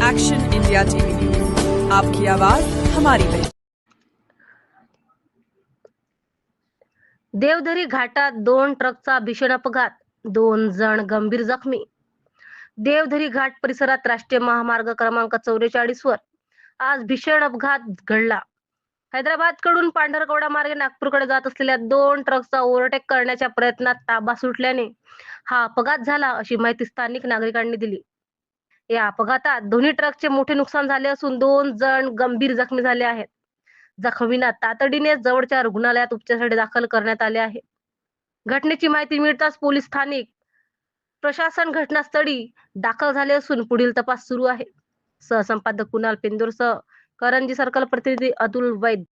Action India TV news, आपकी आवाज हमारी पहचान। देवधरी घाटात 2 ट्रकचा भीषण अपघात, 2 जण गंभीर जखमी। देवधरी घाट परिसरात राष्ट्रीय महामार्ग क्रमांक 44 वर आज भीषण अपघात घडला। हैदराबाद कडून पांढरकवडा मार्गे नागपूरकडे जात असलेल्या 2 ट्रकचा ओव्हरटेक करण्याच्या प्रयत्नात ताबा सुटल्याने हा अपघात झाला, अशी माहिती स्थानिक नागरिकांनी दिली। या अपघातात दोन्ही ट्रकचे मोठे नुकसान झाले असून 2 जण गंभीर जखमी झाले आहेत। जखमींना तातडीने जवळच्या रुग्णालयात उपचारासाठी दाखल करण्यात आले आहे। घटनेची माहिती मिळताच पोलीस, स्थानिक प्रशासन घटनास्थळी दाखल झाले असून पुढील तपास सुरू आहे। सहसंपादक कुणाल पेंदूरसह करंजी सर्कल प्रतिनिधी अतुल वैद्य।